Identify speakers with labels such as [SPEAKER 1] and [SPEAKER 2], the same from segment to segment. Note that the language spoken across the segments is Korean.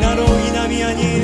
[SPEAKER 1] 나로 인함이 아닌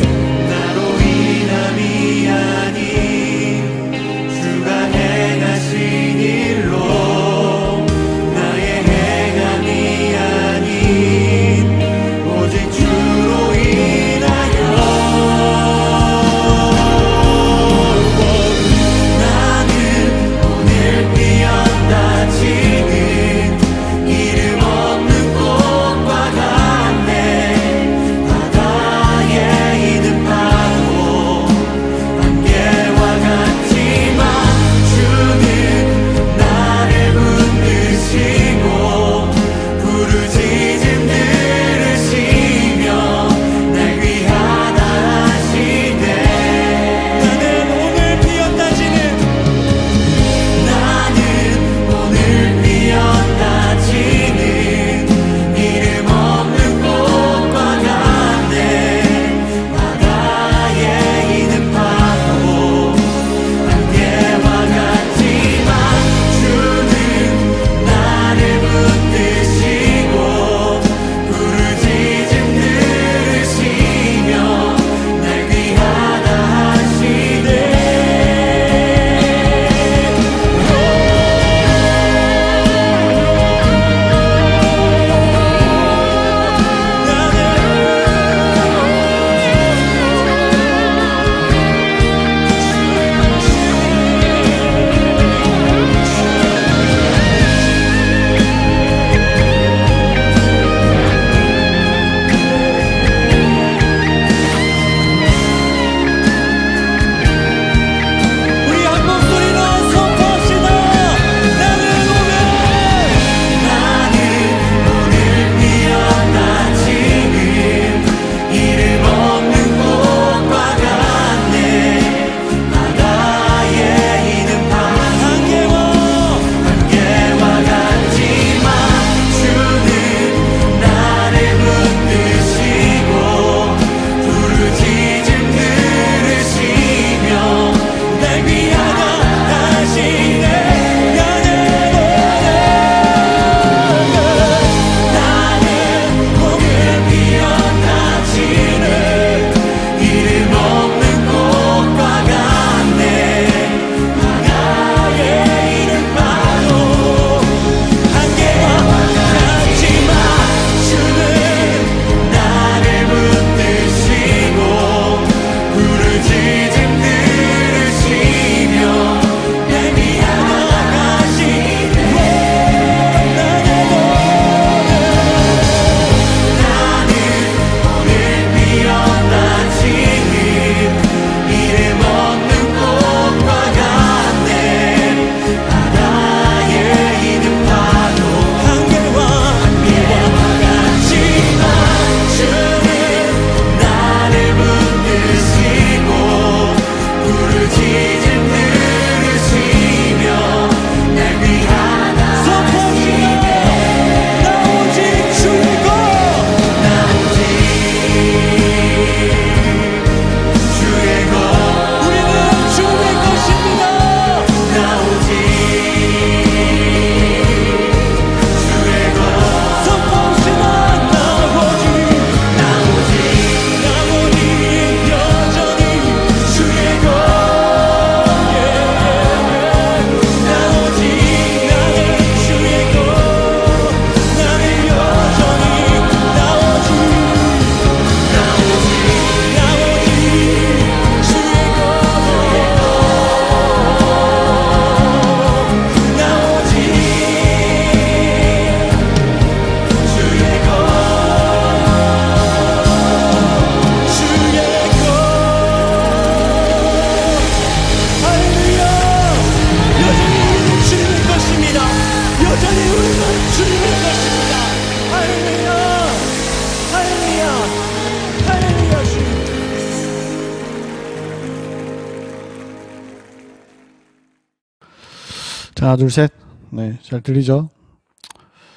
[SPEAKER 1] 하나, 둘, 셋. 네, 잘 들리죠?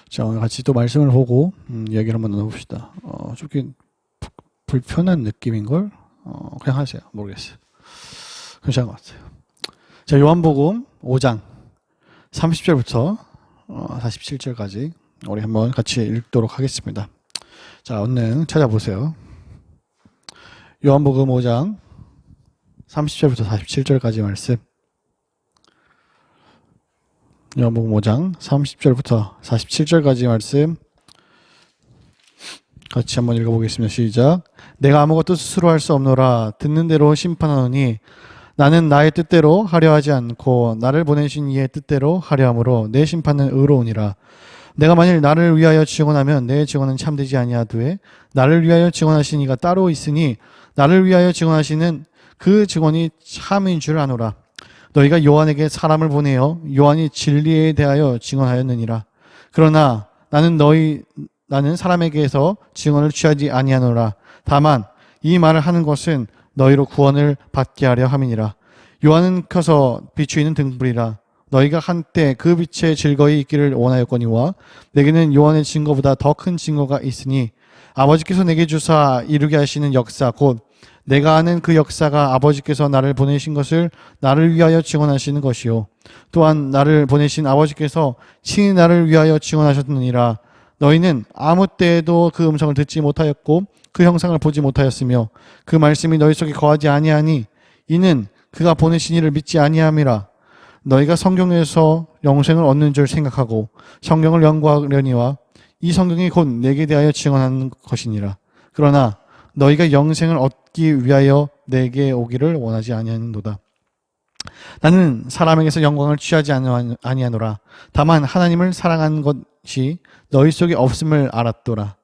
[SPEAKER 1] 자, 오늘 같이 또 말씀을 보고 이야기를 한번 나눠봅시다. 좀 불편한 느낌인걸? 그냥 하세요. 모르겠어요. 괜찮은 것 같아요. 자, 요한복음 5장 30절부터 47절까지 우리 한번 같이 읽도록 하겠습니다. 자, 얼른 찾아보세요. 요한복음 5장 30절부터 47절까지 말씀. 요한복음 5장 30절부터 47절까지 말씀 같이 한번 읽어보겠습니다. 시작. 내가 아무것도 스스로 할 수 없노라. 듣는 대로 심판하노니 나는 나의 뜻대로 하려 하지 않고 나를 보내신 이의 뜻대로 하려 함으로 내 심판은 의로우니라. 내가 만일 나를 위하여 증언하면 내 증언은 참되지 아니하되 나를 위하여 증언하신 이가 따로 있으니 나를 위하여 증언하시는 그 증언이 참인 줄 아노라. 너희가 요한에게 사람을 보내어 요한이 진리에 대하여 증언하였느니라. 그러나 나는 사람에게서 증언을 취하지 아니하노라. 다만 이 말을 하는 것은 너희로 구원을 받게 하려 함이니라. 요한은 켜서 비추이는 등불이라. 너희가 한때 그 빛에 즐거이 있기를 원하였거니와 내게는 요한의 증거보다 더 큰 증거가 있으니 아버지께서 내게 주사 이루게 하시는 역사 곧 내가 아는 그 역사가 아버지께서 나를 보내신 것을 나를 위하여 증언하시는 것이요 또한 나를 보내신 아버지께서 친히 나를 위하여 증언하셨느니라. 너희는 아무 때에도 그 음성을 듣지 못하였고 그 형상을 보지 못하였으며 그 말씀이 너희 속에 거하지 아니하니 이는 그가 보내신 이를 믿지 아니함이라. 너희가 성경에서 영생을 얻는 줄 생각하고 성경을 연구하려니와 이 성경이 곧 내게 대하여 증언하는 것이니라. 그러나 너희가 영생을 얻기 위하여 내게 오기를 원하지 아니하는도다. 나는 사람에게서 영광을 취하지 아니하노라. 다만 하나님을 사랑하는 것이 너희 속에 없음을 알았도라.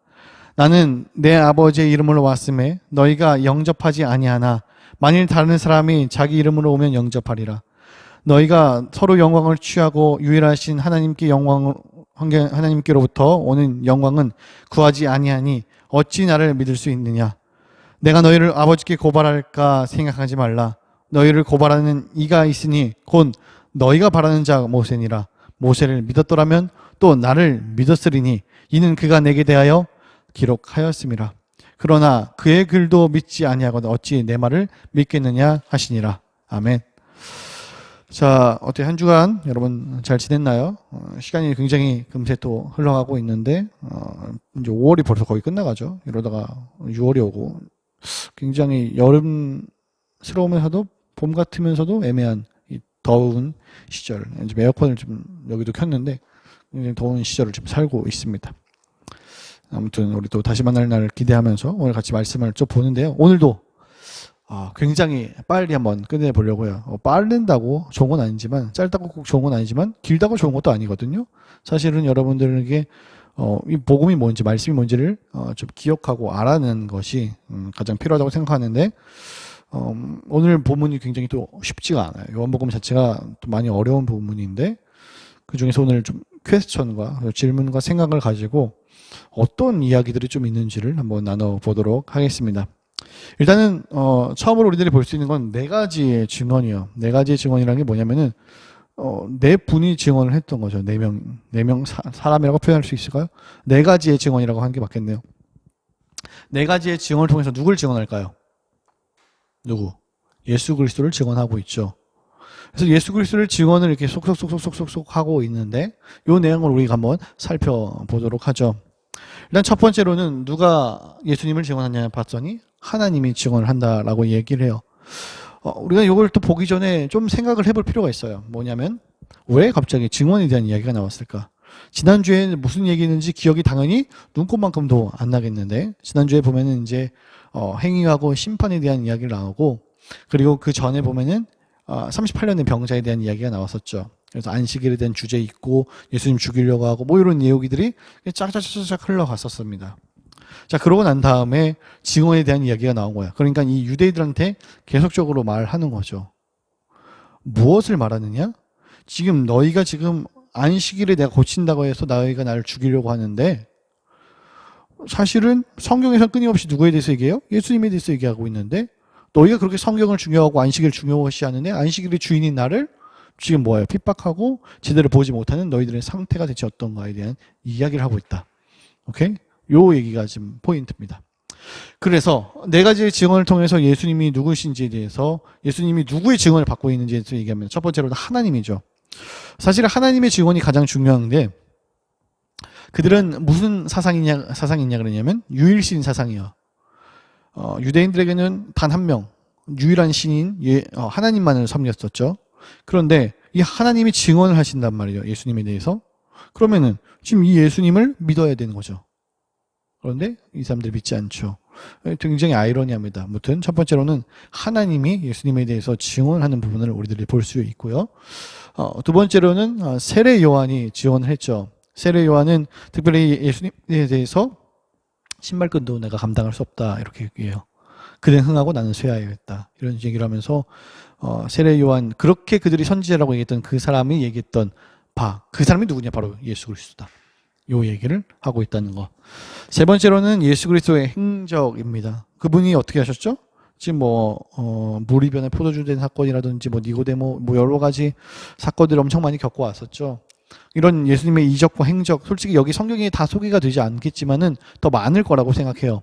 [SPEAKER 1] 나는 내 아버지의 이름으로 왔음에 너희가 영접하지 아니하나 만일 다른 사람이 자기 이름으로 오면 영접하리라. 너희가 서로 영광을 취하고 유일하신 하나님께로부터 오는 영광은 구하지 아니하니 어찌 나를 믿을 수 있느냐. 내가 너희를 아버지께 고발할까 생각하지 말라. 너희를 고발하는 이가 있으니 곧 너희가 바라는 자 모세니라. 모세를 믿었더라면 또 나를 믿었으리니 이는 그가 내게 대하여 기록하였음이라. 그러나 그의 글도 믿지 아니하거든 어찌 내 말을 믿겠느냐 하시니라. 아멘. 자, 어떻게 한 주간 여러분 잘 지냈나요? 시간이 굉장히 금세 또 흘러가고 있는데 이제 5월이 벌써 거의 끝나가죠. 이러다가 6월이 오고 굉장히 여름스러우면서도 봄 같으면서도 애매한 이 더운 시절. 지금 에어컨을 좀 여기도 켰는데 굉장히 더운 시절을 지금 살고 있습니다. 아무튼 우리 또 다시 만날 날 기대하면서 오늘 같이 말씀을 좀 보는데요. 오늘도 굉장히 빨리 한번 끝내보려고요. 빠른다고 좋은 건 아니지만 짧다고 꼭 좋은 건 아니지만 길다고 좋은 것도 아니거든요. 사실은 여러분들에게 이 복음이 뭔지 말씀이 뭔지를 좀 기억하고 알아내는 것이 가장 필요하다고 생각하는데 오늘 본문이 굉장히 또 쉽지가 않아요. 요한복음 자체가 또 많이 어려운 본문인데 그 중에서 오늘 좀 퀘스천과 질문과 생각을 가지고 어떤 이야기들이 좀 있는지를 한번 나눠보도록 하겠습니다. 일단은 처음으로 우리들이 볼 수 있는 건 네 가지의 증언이에요. 네 가지의 증언이라는 게 뭐냐면은 네 분이 증언을 했던 거죠. 네 명 사람이라고 표현할 수 있을까요? 네 가지의 증언이라고 하는 게 맞겠네요. 네 가지의 증언을 통해서 누굴 증언할까요? 누구? 예수 그리스도를 증언하고 있죠. 그래서 예수 그리스도를 증언을 이렇게 속속속속속속 하고 있는데 이 내용을 우리가 한번 살펴보도록 하죠. 일단 첫 번째로는 누가 예수님을 증언하냐 봤더니 하나님이 증언을 한다라고 얘기를 해요. 우리가 이걸 또 보기 전에 좀 생각을 해볼 필요가 있어요. 뭐냐면 왜 갑자기 증언에 대한 이야기가 나왔을까? 지난주에 무슨 얘기했는지 기억이 당연히 눈꼽만큼도 안 나겠는데 지난주에 보면은 이제 행위하고 심판에 대한 이야기를 나오고 그리고 그 전에 보면은 38년의 병자에 대한 이야기가 나왔었죠. 그래서 안식일에 대한 주제 있고 예수님 죽이려고 하고 뭐 이런 내용들이 쫙쫙쫙쫙 흘러갔었습니다. 자, 그러고 난 다음에 증언에 대한 이야기가 나온 거야. 그러니까 이 유대인들한테 계속적으로 말하는 거죠. 무엇을 말하느냐? 지금 너희가 지금 안식일에 내가 고친다고 해서 너희가 나를 죽이려고 하는데 사실은 성경에서 끊임없이 누구에 대해서 얘기해요? 예수님에 대해서 얘기하고 있는데 너희가 그렇게 성경을 중요하고 안식일을 중요시하는데 안식일의 주인인 나를 지금 뭐예요? 핍박하고 제대로 보지 못하는 너희들의 상태가 대체 어떤가에 대한 이야기를 하고 있다. 오케이? 요 얘기가 지금 포인트입니다. 그래서 네 가지의 증언을 통해서 예수님이 누구신지에 대해서 예수님이 누구의 증언을 받고 있는지에 대해서 얘기하면 첫 번째로는 하나님이죠. 사실 하나님의 증언이 가장 중요한데 그들은 무슨 사상이냐 그러냐면 유일신 사상이요. 유대인들에게는 단 한 명, 유일한 신인 하나님만을 섬겼었죠. 그런데 이 하나님이 증언을 하신단 말이에요. 예수님에 대해서. 그러면은 지금 이 예수님을 믿어야 되는 거죠. 그런데 이 사람들이 믿지 않죠. 굉장히 아이러니합니다. 아무튼 첫 번째로는 하나님이 예수님에 대해서 증언을 하는 부분을 우리들이 볼 수 있고요. 두 번째로는 세례 요한이 증언을 했죠. 세례 요한은 특별히 예수님에 대해서 신발끈도 내가 감당할 수 없다 이렇게 얘기해요. 그는 흥하고 나는 쇠하여야겠다 이런 얘기를 하면서 세례 요한 그렇게 그들이 선지자라고 얘기했던 그 사람이 얘기했던 그 사람이 누구냐 바로 예수 그리스도다. 요 얘기를 하고 있다는 거. 세 번째로는 예수 그리스도의 행적입니다. 그분이 어떻게 하셨죠? 지금 물이 변해 포도주 된 사건이라든지 니고데모 여러 가지 사건들을 엄청 많이 겪고 왔었죠. 이런 예수님의 이적과 행적, 솔직히 여기 성경에 다 소개가 되지 않겠지만은 더 많을 거라고 생각해요.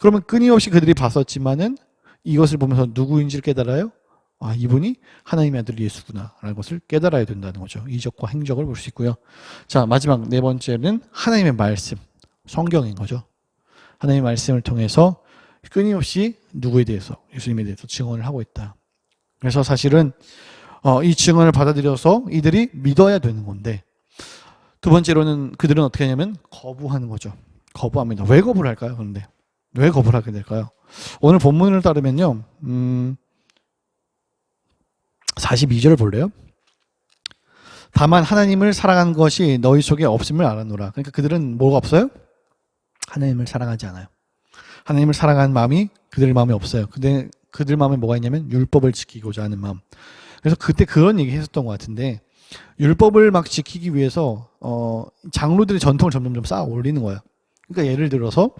[SPEAKER 1] 그러면 끊임없이 그들이 봤었지만은 이것을 보면서 누구인지를 깨달아요? 이분이 하나님의 아들 예수구나 라는 것을 깨달아야 된다는 거죠. 이적과 행적을 볼 수 있고요. 자, 마지막 네 번째는 하나님의 말씀, 성경인 거죠. 하나님의 말씀을 통해서 끊임없이 누구에 대해서, 예수님에 대해서 증언을 하고 있다. 그래서 사실은 이 증언을 받아들여서 이들이 믿어야 되는 건데 두 번째로는 그들은 어떻게 하냐면 거부하는 거죠. 거부합니다. 왜 거부를 할까요? 그런데 왜 거부를 하게 될까요? 오늘 본문을 따르면요. 42절 볼래요? 다만 하나님을 사랑한 것이 너희 속에 없음을 알아노라. 그러니까 그들은 뭐가 없어요? 하나님을 사랑하지 않아요. 하나님을 사랑하는 마음이 그들 마음에 없어요. 근데 그들 마음에 뭐가 있냐면 율법을 지키고자 하는 마음. 그래서 그때 그런 얘기 했었던 것 같은데 율법을 막 지키기 위해서 장로들의 전통을 점점 쌓아 올리는 거야. 그러니까 예를 들어서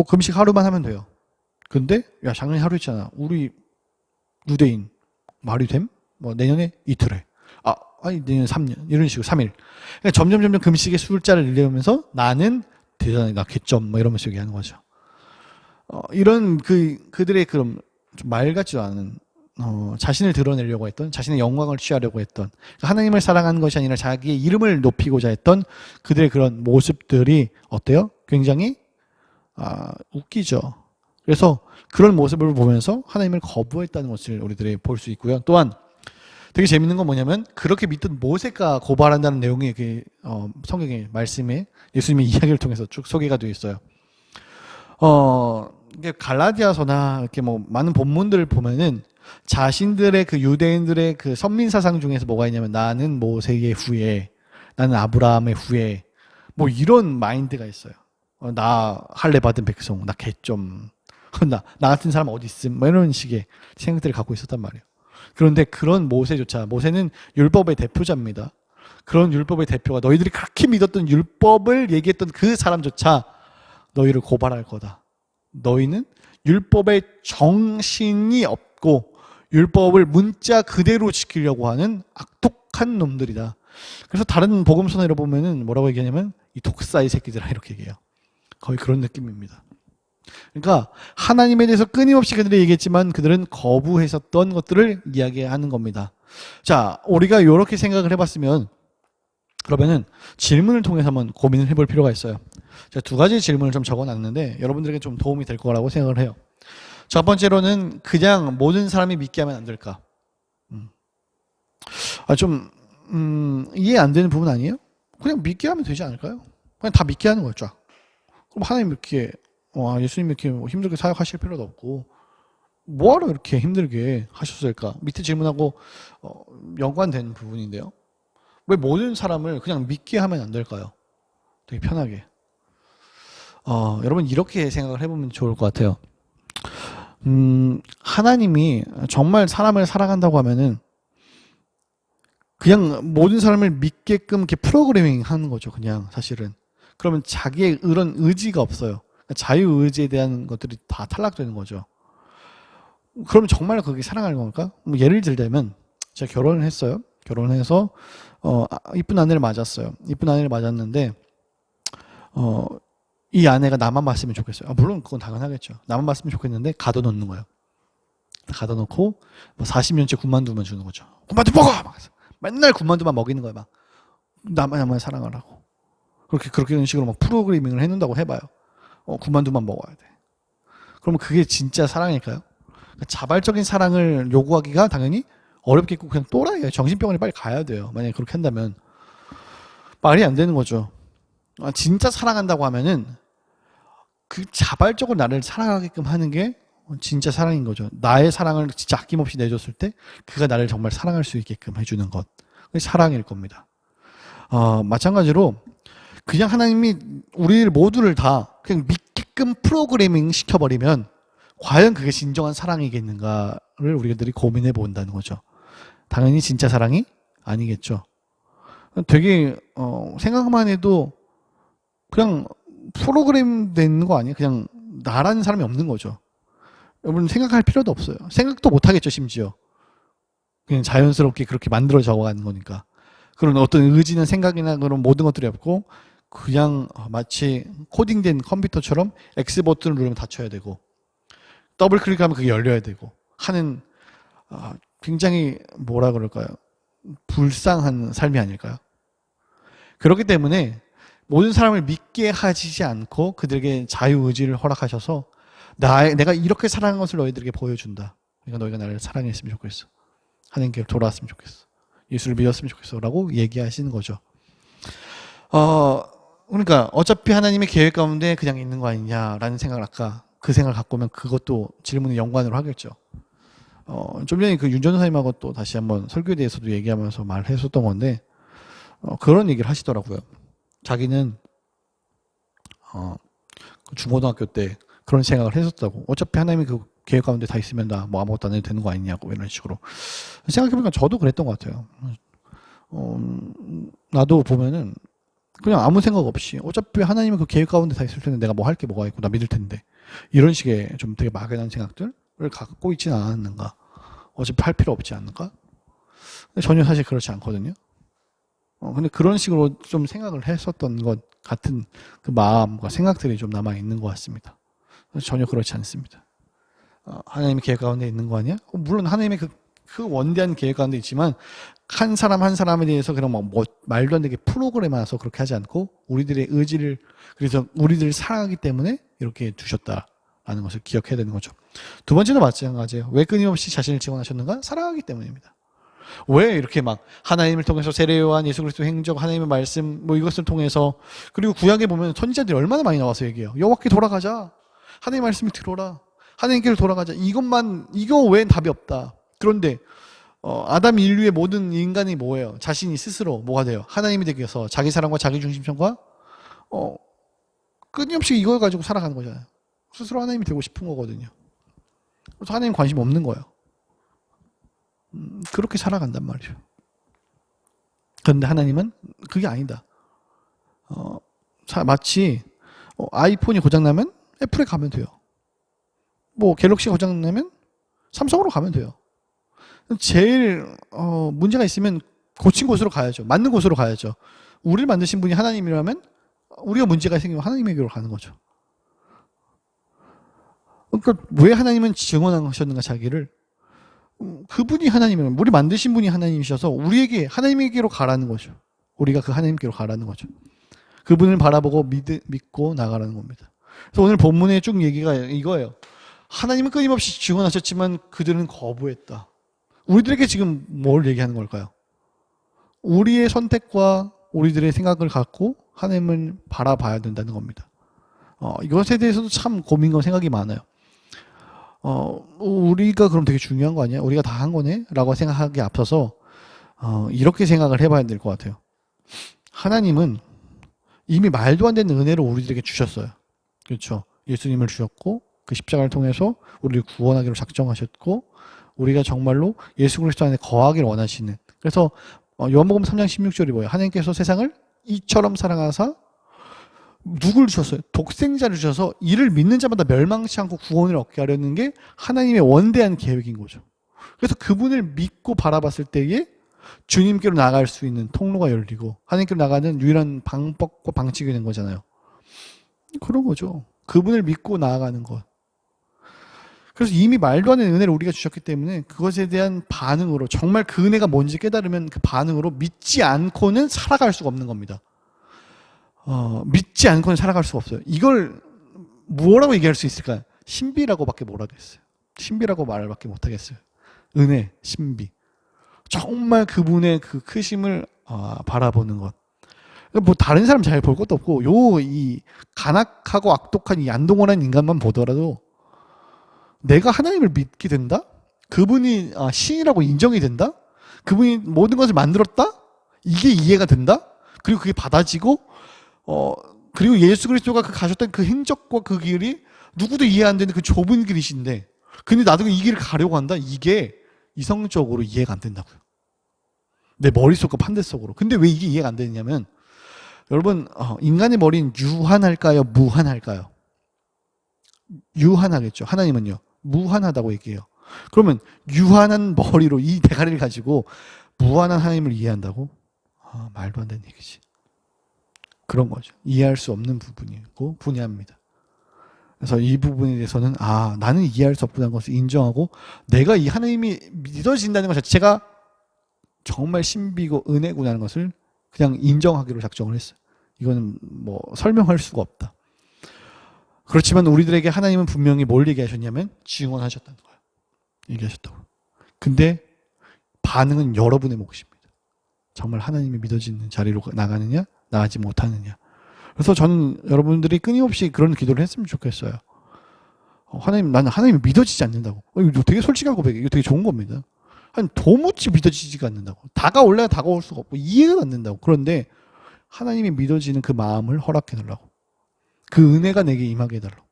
[SPEAKER 1] 금식 하루만 하면 돼요. 근데 야 작년에 하루 했잖아. 우리 유대인 말이 됨? 내년에 이틀 해. 아니 내년 3년 이런 식으로 3일. 그러니까 점점 금식의 숫자를 늘려면서 나는 대단해 나 개점 이러면서 얘기하는 거죠. 이런 그들의 그런 좀 말 같지도 않은 자신을 드러내려고 했던 자신의 영광을 취하려고 했던 하나님을 사랑하는 것이 아니라 자기의 이름을 높이고자 했던 그들의 그런 모습들이 어때요? 굉장히 웃기죠. 그래서 그런 모습을 보면서 하나님을 거부했다는 것을 우리들이 볼 수 있고요. 또한 되게 재밌는 건 뭐냐면 그렇게 믿던 모세가 고발한다는 내용이 성경의 말씀에 예수님의 이야기를 통해서 쭉 소개가 되어 있어요. 이게 갈라디아서나 이렇게 많은 본문들을 보면은 자신들의 그 유대인들의 그 선민 사상 중에서 뭐가 있냐면 나는 모세의 후예, 나는 아브라함의 후예, 이런 마인드가 있어요. 나 할례 받은 백성, 나 개좀, 나 같은 사람 어디 있음, 이런 식의 생각들을 갖고 있었단 말이에요. 그런데 그런 모세는 율법의 대표자입니다. 그런 율법의 대표가 너희들이 그렇게 믿었던 율법을 얘기했던 그 사람조차 너희를 고발할 거다. 너희는 율법의 정신이 없고 율법을 문자 그대로 지키려고 하는 악독한 놈들이다. 그래서 다른 복음서나 보면은 뭐라고 얘기하냐면 이 독사의 새끼들아 이렇게 얘기해요. 거의 그런 느낌입니다. 그러니까 하나님에 대해서 끊임없이 그들이 얘기했지만 그들은 거부했었던 것들을 이야기하는 겁니다. 자, 우리가 이렇게 생각을 해봤으면 그러면은 질문을 통해서 한번 고민을 해볼 필요가 있어요. 제가 두 가지 질문을 좀 적어놨는데 여러분들에게 좀 도움이 될 거라고 생각을 해요. 첫 번째로는 그냥 모든 사람이 믿게 하면 안 될까? 이해 안 되는 부분 아니에요? 그냥 믿게 하면 되지 않을까요? 그냥 다 믿게 하는 거죠. 그럼 하나님 이렇게 예수님 이렇게 힘들게 사역하실 필요도 없고 뭐하러 이렇게 힘들게 하셨을까? 밑에 질문하고 연관된 부분인데요. 왜 모든 사람을 그냥 믿게 하면 안 될까요? 되게 편하게. 여러분 이렇게 생각을 해보면 좋을 것 같아요. 하나님이 정말 사람을 사랑한다고 하면은 그냥 모든 사람을 믿게끔 이렇게 프로그래밍 하는 거죠. 그냥 사실은. 그러면 자기의 그런 의지가 없어요. 자유의지에 대한 것들이 다 탈락되는 거죠. 그러면 정말 그게 사랑하는 겁니까? 뭐 예를 들자면 제가 결혼을 했어요. 결혼을 해서 이쁜 아내를 맞았어요. 이쁜 아내를 맞았는데 이 아내가 나만 봤으면 좋겠어요. 물론 그건 당연하겠죠. 나만 봤으면 좋겠는데 가둬놓는 거예요. 가둬놓고 뭐 40년째 군만두만 주는 거죠. 군만두 먹어! 막 맨날 군만두만 먹이는 거예요. 막 나만 사랑하라고. 그런 식으로 막 프로그래밍을 해놓는다고 해봐요. 군만두만 먹어야 돼. 그러면 그게 진짜 사랑일까요? 그러니까 자발적인 사랑을 요구하기가 당연히 어렵겠고 그냥 또라이예요. 정신병원에 빨리 가야 돼요. 만약에 그렇게 한다면 말이 안 되는 거죠. 진짜 사랑한다고 하면은 그 자발적으로 나를 사랑하게끔 하는 게 진짜 사랑인 거죠. 나의 사랑을 진짜 아낌없이 내줬을 때 그가 나를 정말 사랑할 수 있게끔 해주는 것. 그게 사랑일 겁니다. 마찬가지로 그냥 하나님이 우리 모두를 다 그냥 믿게끔 프로그래밍 시켜버리면 과연 그게 진정한 사랑이겠는가를 우리들이 고민해 본다는 거죠. 당연히 진짜 사랑이 아니겠죠. 되게 생각만 해도 그냥 프로그램 된 거 아니에요? 그냥 나라는 사람이 없는 거죠. 여러분 생각할 필요도 없어요. 생각도 못 하겠죠, 심지어. 그냥 자연스럽게 그렇게 만들어져 가는 거니까. 그런 어떤 의지나 생각이나 그런 모든 것들이 없고 그냥 마치 코딩된 컴퓨터처럼 X 버튼을 누르면 닫혀야 되고 더블 클릭하면 그게 열려야 되고 하는 굉장히 뭐라 그럴까요? 불쌍한 삶이 아닐까요? 그렇기 때문에 모든 사람을 믿게 하시지 않고 그들에게 자유의지를 허락하셔서 내가 이렇게 사랑한 것을 너희들에게 보여준다. 그러니까 너희가 나를 사랑했으면 좋겠어. 하나님께 돌아왔으면 좋겠어. 예수를 믿었으면 좋겠어. 라고 얘기하시는 거죠. 그러니까 어차피 하나님의 계획 가운데 그냥 있는 거 아니냐라는 생각을 아까 그 생각을 갖고 오면 그것도 질문의 연관으로 하겠죠. 좀 전에 그 윤 전사님하고 또 다시 한번 설교에 대해서도 얘기하면서 말했었던 건데 그런 얘기를 하시더라고요. 자기는 중고등학교 때 그런 생각을 했었다고. 어차피 하나님이 그 계획 가운데 다 있으면 나 뭐 아무것도 안 해도 되는 거 아니냐고 이런 식으로 생각해보니까 저도 그랬던 것 같아요. 나도 보면은 그냥 아무 생각 없이 어차피 하나님이 그 계획 가운데 다 있을 텐데 내가 뭐 할 게 뭐가 있고 나 믿을 텐데 이런 식의 좀 되게 막연한 생각들을 갖고 있지는 않았는가. 어차피 할 필요 없지 않는가. 근데 전혀 사실 그렇지 않거든요. 근데 그런 식으로 좀 생각을 했었던 것 같은 그 마음과 생각들이 좀 남아 있는 것 같습니다. 전혀 그렇지 않습니다. 하나님의 계획 가운데 있는 거 아니야? 물론 하나님의 그 원대한 계획 가운데 있지만 한 사람 한 사람에 대해서 그런 뭐 말도 안 되게 프로그램화해서 그렇게 하지 않고 우리들의 의지를 그래서 우리들을 사랑하기 때문에 이렇게 두셨다라는 것을 기억해야 되는 거죠. 두 번째도 마찬가지예요. 왜 끊임없이 자신을 증언하셨는가? 사랑하기 때문입니다. 왜 이렇게 막 하나님을 통해서 세례 요한, 예수 그리스도 행적, 하나님의 말씀 뭐 이것을 통해서 그리고 구약에 보면 선지자들이 얼마나 많이 나와서 얘기해요. 여호와께 돌아가자. 하나님의 말씀을 들어라. 하나님께로 돌아가자. 이거 외엔 답이 없다. 그런데 아담 인류의 모든 인간이 뭐예요? 자신이 스스로 뭐가 돼요? 하나님이 되기 위해서 자기 사랑과 자기 중심성과 끊임없이 이걸 가지고 살아가는 거잖아요. 스스로 하나님이 되고 싶은 거거든요. 그래서 하나님 관심 없는 거예요. 그렇게 살아간단 말이에요. 그런데 하나님은 그게 아니다. 마치 아이폰이 고장나면 애플에 가면 돼요. 뭐 갤럭시가 고장나면 삼성으로 가면 돼요. 제일 문제가 있으면 고친 곳으로 가야죠. 맞는 곳으로 가야죠. 우리를 만드신 분이 하나님이라면 우리가 문제가 생기면 하나님에게로 가는 거죠. 그러니까 왜 하나님은 증언하셨는가 자기를? 그분이 하나님이면 우리 만드신 분이 하나님이셔서 우리에게 하나님에게로 가라는 거죠. 우리가 그 하나님께로 가라는 거죠. 그분을 바라보고 믿고 나가라는 겁니다. 그래서 오늘 본문의 쭉 얘기가 이거예요. 하나님은 끊임없이 증언하셨지만 그들은 거부했다. 우리들에게 지금 뭘 얘기하는 걸까요? 우리의 선택과 우리들의 생각을 갖고 하나님을 바라봐야 된다는 겁니다. 이것에 대해서도 참 고민과 생각이 많아요. 우리가 그럼 되게 중요한 거 아니야? 우리가 다 한 거네? 라고 생각하기에 앞서서 이렇게 생각을 해봐야 될 것 같아요. 하나님은 이미 말도 안 되는 은혜를 우리들에게 주셨어요. 그렇죠? 예수님을 주셨고 그 십자가를 통해서 우리를 구원하기로 작정하셨고 우리가 정말로 예수 그리스도 안에 거하기를 원하시는, 그래서 요한복음 3장 16절이 뭐예요? 하나님께서 세상을 이처럼 사랑하사 누굴 주셨어요? 독생자를 주셔서 이를 믿는 자마다 멸망치 않고 구원을 얻게 하려는 게 하나님의 원대한 계획인 거죠. 그래서 그분을 믿고 바라봤을 때에 주님께로 나갈 수 있는 통로가 열리고 하나님께로 나가는 유일한 방법과 방식이 된 거잖아요. 그런 거죠. 그분을 믿고 나아가는 것. 그래서 이미 말도 안 되는 은혜를 우리가 주셨기 때문에 그것에 대한 반응으로, 정말 그 은혜가 뭔지 깨달으면 그 반응으로 믿지 않고는 살아갈 수가 없는 겁니다. 믿지 않고는 살아갈 수가 없어요. 이걸 뭐라고 얘기할 수 있을까요? 신비라고밖에 못 하겠어요. 신비라고 말밖에 못 하겠어요. 은혜, 신비. 정말 그분의 그 크심을 바라보는 것. 뭐 다른 사람 잘 볼 것도 없고 이 간악하고 악독한 이 안동원한 인간만 보더라도 내가 하나님을 믿게 된다? 그분이 신이라고 인정이 된다? 그분이 모든 것을 만들었다? 이게 이해가 된다? 그리고 그게 받아지고 그리고 예수 그리스도가 가셨던 그 행적과 그 길이 누구도 이해 안 되는 그 좁은 길이신데 근데 나도 이 길을 가려고 한다? 이게 이성적으로 이해가 안 된다고요. 내 머릿속과 판대속으로. 근데 왜 이게 이해가 안 되냐면 여러분 인간의 머리는 유한할까요? 무한할까요? 유한하겠죠. 하나님은요. 무한하다고 얘기해요. 그러면 유한한 머리로 이 대가리를 가지고 무한한 하나님을 이해한다고? 말도 안 되는 얘기지. 그런 거죠. 이해할 수 없는 부분이고 분야입니다. 그래서 이 부분에 대해서는 나는 이해할 수 없다는 것을 인정하고 내가 이 하나님이 믿어진다는 것 자체가 정말 신비고 은혜구나라는 것을 그냥 인정하기로 작정을 했어요. 이거는 뭐 설명할 수가 없다. 그렇지만 우리들에게 하나님은 분명히 뭘 얘기하셨냐면 증언하셨다는 거예요. 얘기하셨다고. 근데 반응은 여러분의 몫입니다. 정말 하나님이 믿어지는 자리로 나가느냐 나가지 못하느냐. 그래서 저는 여러분들이 끊임없이 그런 기도를 했으면 좋겠어요. 하나님, 나는 하나님이 믿어지지 않는다고. 이거 되게 솔직한 고백이에요. 이거 되게 좋은 겁니다. 아니, 도무지 믿어지지가 않는다고. 다가올래야 다가올 수가 없고 이해가 안 된다고. 그런데 하나님이 믿어지는 그 마음을 허락해달라고. 그 은혜가 내게 임하게 해달라고.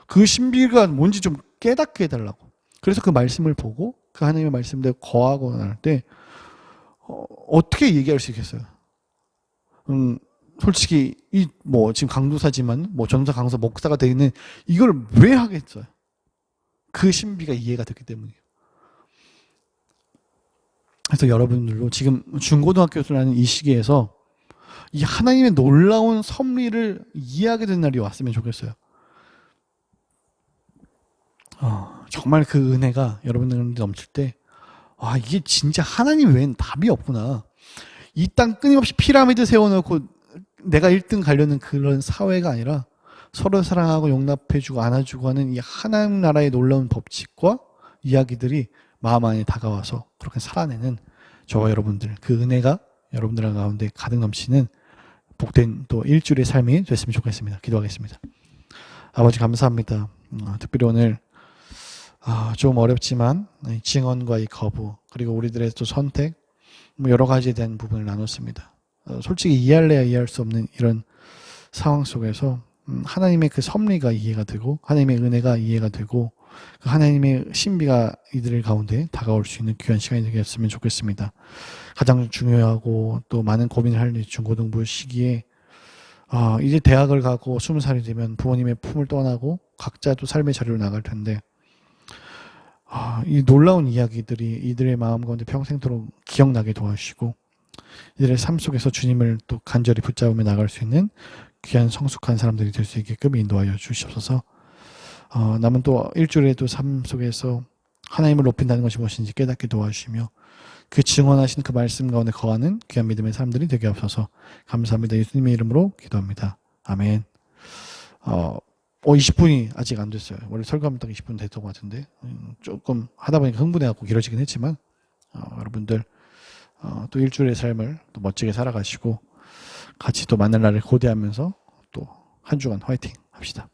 [SPEAKER 1] 그 신비가 뭔지 좀 깨닫게 해달라고. 그래서 그 말씀을 보고 그 하나님의 말씀대로 거하고 날 때 어떻게 얘기할 수 있겠어요? 솔직히 지금 강도사지만 전도사 강사 목사가 되는 이걸 왜 하겠어요? 그 신비가 이해가 됐기 때문이에요. 그래서 여러분들도 지금 중고등학교라는 이 시기에서 이 하나님의 놀라운 섭리를 이해하게 된 날이 왔으면 좋겠어요. 정말 그 은혜가 여러분들한테 넘칠 때 이게 진짜 하나님 외엔 답이 없구나. 이 땅 끊임없이 피라미드 세워놓고 내가 1등 가려는 그런 사회가 아니라 서로 사랑하고 용납해주고 안아주고 하는 이 하나님 나라의 놀라운 법칙과 이야기들이 마음 안에 다가와서 그렇게 살아내는 저와 여러분들, 그 은혜가 여러분들 가운데 가득 넘치는 복된 또 일주일의 삶이 됐으면 좋겠습니다. 기도하겠습니다. 아버지 감사합니다. 특별히 오늘 좀 어렵지만 증언과 이 거부 그리고 우리들의 또 선택 여러 가지에 대한 부분을 나눴습니다. 솔직히 이해할래야 이해할 수 없는 이런 상황 속에서 하나님의 그 섭리가 이해가 되고 하나님의 은혜가 이해가 되고 그 하나님의 신비가 이들 가운데 다가올 수 있는 귀한 시간이 되겠으면 좋겠습니다. 가장 중요하고 또 많은 고민을 할 중고등부 시기에 이제 대학을 가고 20살이 되면 부모님의 품을 떠나고 각자 또 삶의 자리로 나갈 텐데, 이 놀라운 이야기들이 이들의 마음 가운데 평생토록 기억나게 도와주시고, 이들의 삶 속에서 주님을 또 간절히 붙잡으며 나갈 수 있는 귀한 성숙한 사람들이 될 수 있게끔 인도하여 주시옵소서. 남은 또 일주일의 또 삶 속에서 하나님을 높인다는 것이 무엇인지 깨닫게 도와주시며, 그 증언하신 그 말씀 가운데 거하는 귀한 믿음의 사람들이 되게 하옵소서. 감사합니다. 예수님의 이름으로 기도합니다. 아멘. 20분이 아직 안 됐어요. 원래 설교하면 딱 20분 됐던 것 같은데, 조금 하다 보니까 흥분해갖고 길어지긴 했지만, 여러분들, 또 일주일의 삶을 또 멋지게 살아가시고, 같이 또 만날 날을 고대하면서 또 한 주간 화이팅 합시다.